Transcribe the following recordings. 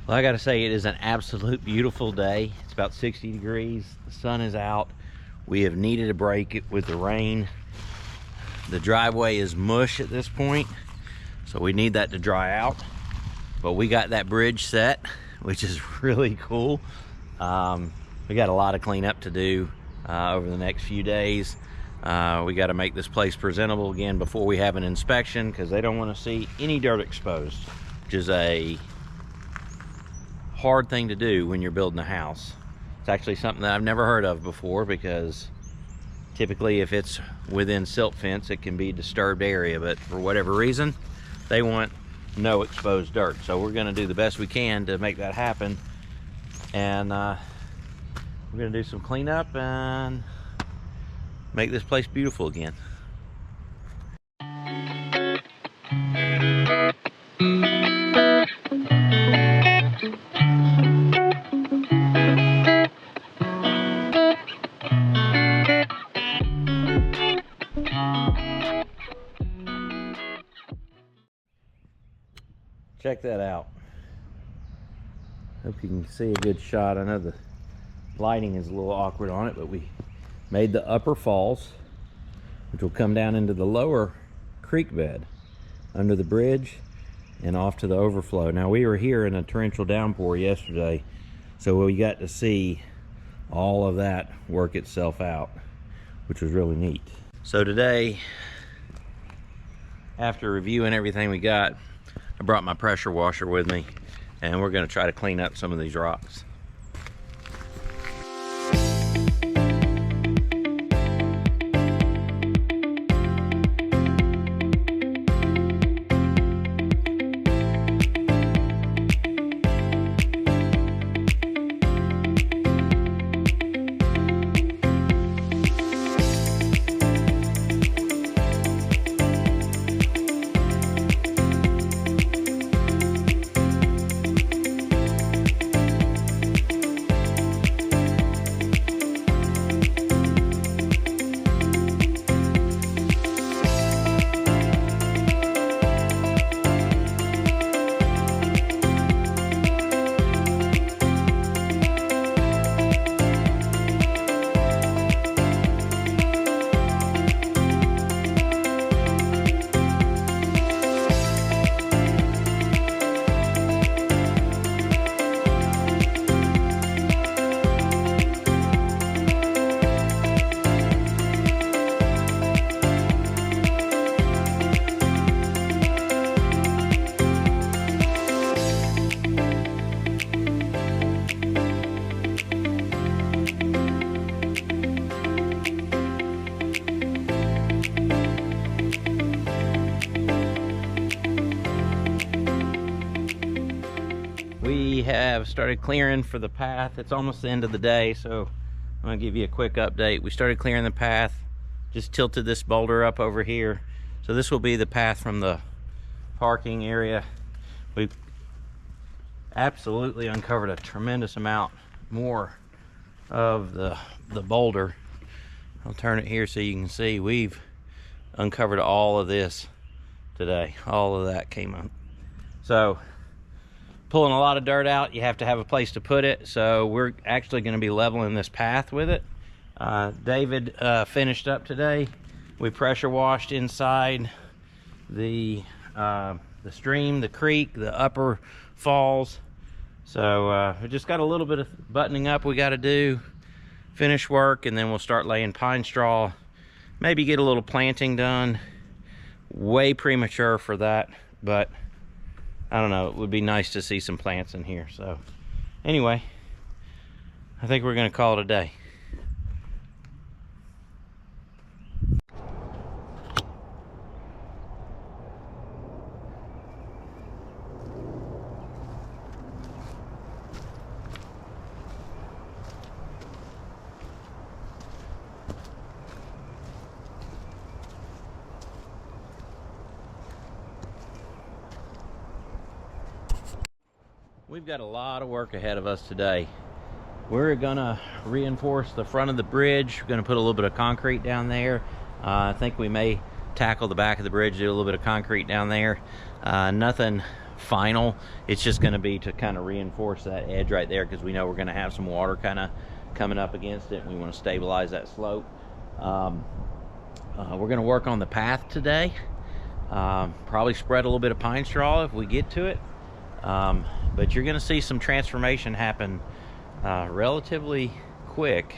Well, I gotta say, it is an absolute beautiful day. It's about 60 degrees. The sun is out. We have needed a break with the rain. The driveway is mush at this point, so we need that to dry out. But we got that bridge set, which is really cool. We got a lot of cleanup to do over the next few days. We got to make this place presentable again before we have an inspection, because they don't want to see any dirt exposed, which is a hard thing to do when you're building a house. It's actually something that I've never heard of before, because typically if it's within silt fence it can be a disturbed area, but for whatever reason they want no exposed dirt. So we're going to do the best we can to make that happen, and we're going to do some cleanup and make this place beautiful again. Check that out. Hope you can see a good shot. I know the lighting is a little awkward on it, but we made the upper falls, which will come down into the lower creek bed under the bridge and off to the overflow. Now, we were here in a torrential downpour yesterday, so we got to see all of that work itself out, which was really neat. So today, after reviewing everything we got, I brought my pressure washer with me, and we're going to try to clean up some of these rocks. We have started clearing for the path. It's almost the end of the day, so I'm gonna give you a quick update. We started clearing the path, just tilted this boulder up over here. So this will be the path from the parking area. We've absolutely uncovered a tremendous amount more of the boulder. I'll turn it here so you can see. We've uncovered all of this today. All of that came up. So pulling a lot of dirt out, you have to have a place to put it, so we're actually going to be leveling this path with it. David finished up today. We pressure washed inside the stream, the creek, the upper falls. So we just got a little bit of buttoning up we got to do, finish work, and then we'll start laying pine straw, maybe get a little planting done. Way premature for that, but I don't know, it would be nice to see some plants in here. So anyway, I think we're going to call it a day. We've got a lot of work ahead of us today. We're gonna reinforce the front of the bridge. We're gonna put a little bit of concrete down there. I think we may tackle the back of the bridge, do a little bit of concrete down there. Nothing final. It's just going to be to kind of reinforce that edge right there, because we know we're going to have some water kind of coming up against it, and we want to stabilize that slope. We're going to work on the path today. Probably spread a little bit of pine straw if we get to it. But you're going to see some transformation happen relatively quick.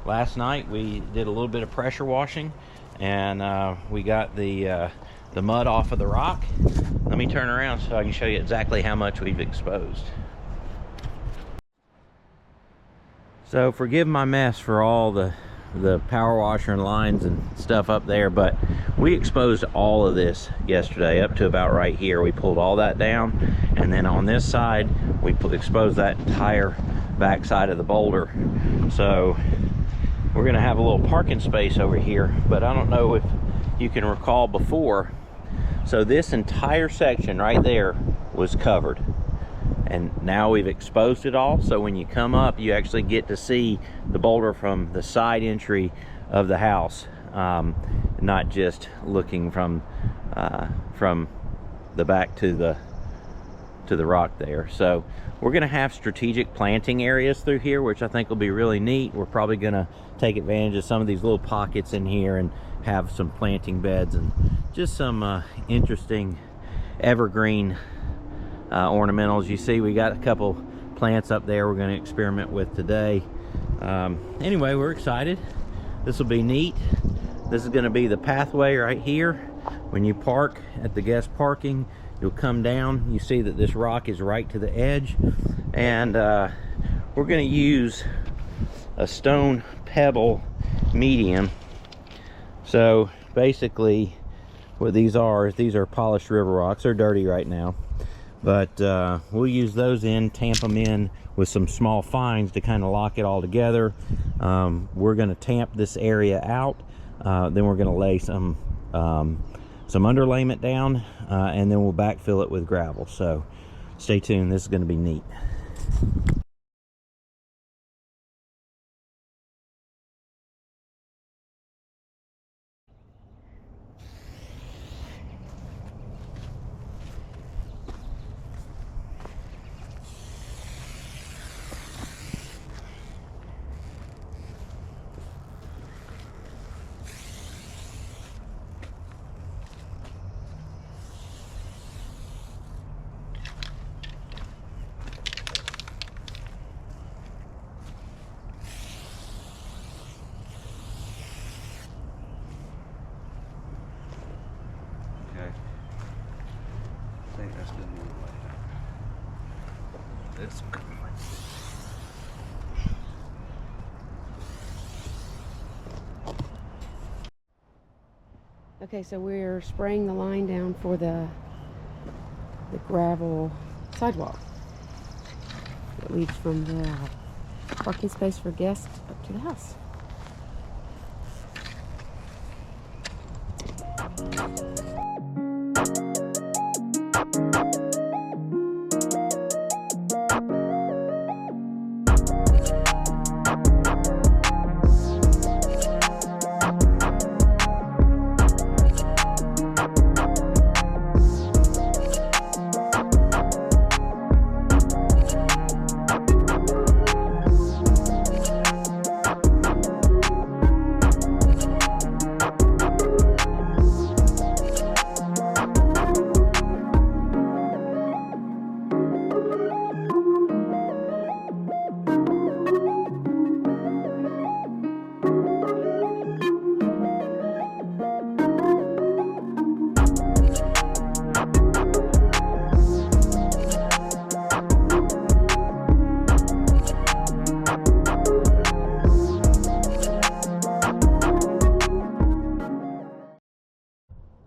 Last night we did a little bit of pressure washing, and we got the mud off of the rock. Let me turn around so I can show you exactly how much we've exposed. So forgive my mess for all the power washer and lines and stuff up there, but we exposed all of this yesterday up to about right here. We pulled all that down, and then on this side we exposed that entire back side of the boulder. So we're gonna have a little parking space over here, but I don't know if you can recall before. So this entire section right there was covered, and now we've exposed it all. So when you come up, you actually get to see the boulder from the side entry of the house, not just looking from the back to the rock there. So we're going to have strategic planting areas through here, which I think will be really neat. We're probably going to take advantage of some of these little pockets in here and have some planting beds and just some interesting evergreen ornamentals. You see we got a couple plants up there we're going to experiment with today. Anyway, we're excited. This will be neat. This is going to be the pathway right here. When you park at the guest parking, you'll come down. You see that this rock is right to the edge, and we're going to use a stone pebble medium. So basically what these are polished river rocks. They're dirty right now, but we'll use those tamp them in with some small fines to kind of lock it all together. We're going to tamp this area out, then we're going to lay some underlayment down, and then we'll backfill it with gravel. So stay tuned, this is going to be neat. I think that's good enough like that. This Okay, so we're spraying the line down for the gravel sidewalk that leads from the parking space for guests up to the house.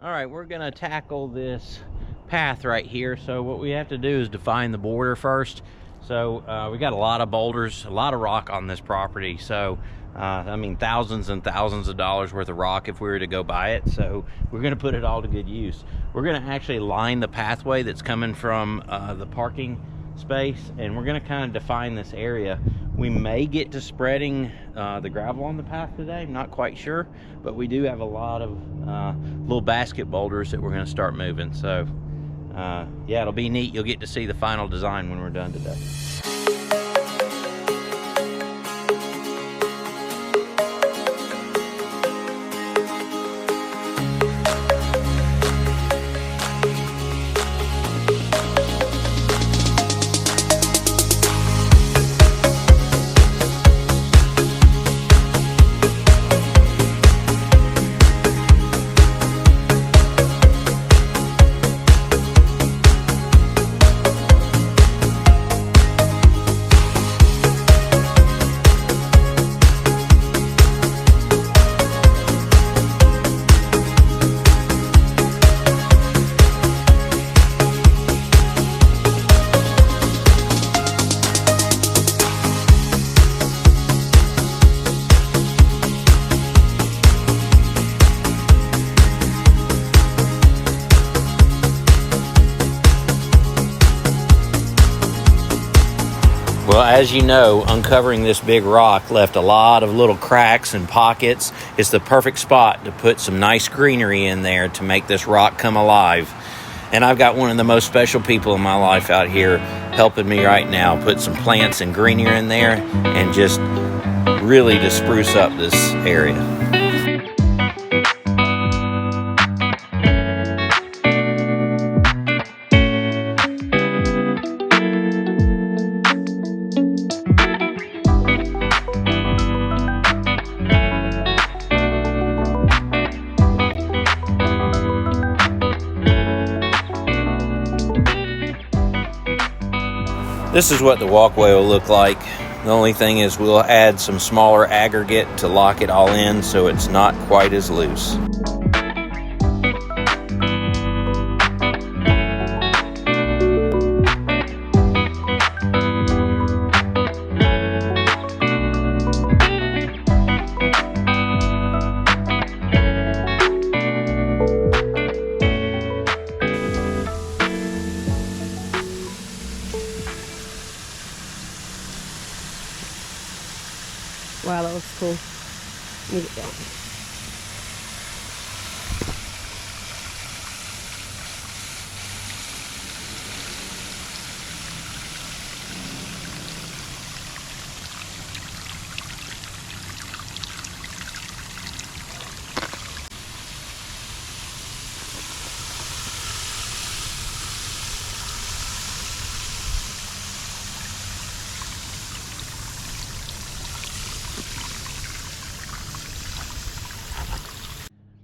Alright, we're going to tackle this path right here. So what we have to do is define the border first. So we got a lot of boulders, a lot of rock on this property. So I mean, thousands and thousands of dollars worth of rock if we were to go buy it. So we're going to put it all to good use. We're going to actually line the pathway that's coming from the parking space, and we're going to kind of define this area. We may get to spreading the gravel on the path today, I'm not quite sure, but we do have a lot of little basket boulders that we're going to start moving. So yeah, it'll be neat. You'll get to see the final design when we're done today. Well, as you know, uncovering this big rock left a lot of little cracks and pockets. It's the perfect spot to put some nice greenery in there to make this rock come alive. And I've got one of the most special people in my life out here helping me right now put some plants and greenery in there and just really to spruce up this area. This is what the walkway will look like. The only thing is we'll add some smaller aggregate to lock it all in so it's not quite as loose. Wow, that looks cool. Let me get down.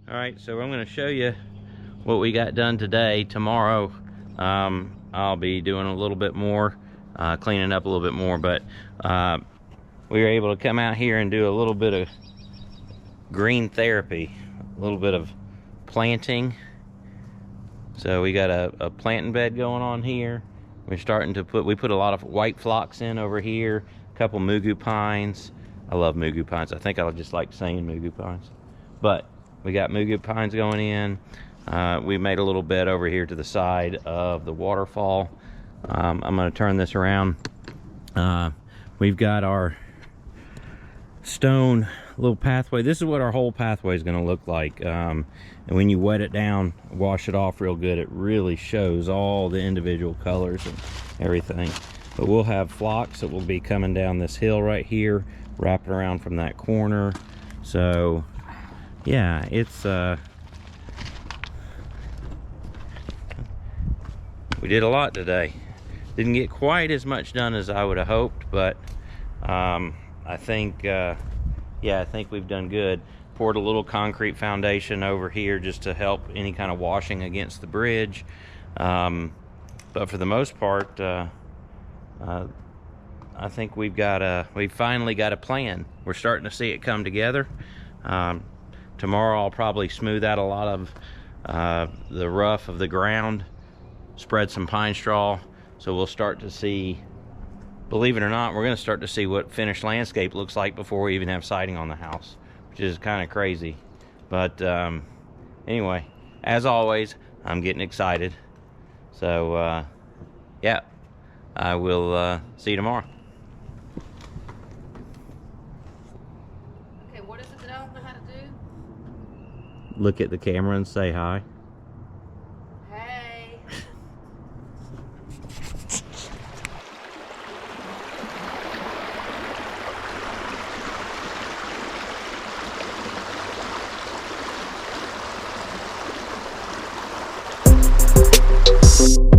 All right, so I'm going to show you what we got done today. Tomorrow, I'll be doing a little bit more, cleaning up a little bit more, but we were able to come out here and do a little bit of green therapy, a little bit of planting. So we got a planting bed going on here. We're starting to we put a lot of white phlox in over here, a couple mugu pines. I love mugu pines. I think I just like saying mugu pines. But we got mugu pines going in. We made a little bed over here to the side of the waterfall. I'm going to turn this around. We've got our stone little pathway. This is what our whole pathway is going to look like. And when you wet it down, wash it off real good, it really shows all the individual colors and everything. But we'll have phlox that will be coming down this hill right here, wrapping around from that corner. So yeah, it's we did a lot today. Didn't get quite as much done as I would have hoped, but I think yeah, I think we've done good. Poured a little concrete foundation over here just to help any kind of washing against the bridge, but for the most part I think we finally got a plan. We're starting to see it come together. Tomorrow I'll probably smooth out a lot of the rough of the ground, spread some pine straw, so we'll start to see, believe it or not, we're going to start to see what finished landscape looks like before we even have siding on the house, which is kind of crazy. But anyway, as always, I'm getting excited. So yeah, I will see you tomorrow. Okay, what is it that I don't know how to do? Look at the camera and say hi. Hey. Bye.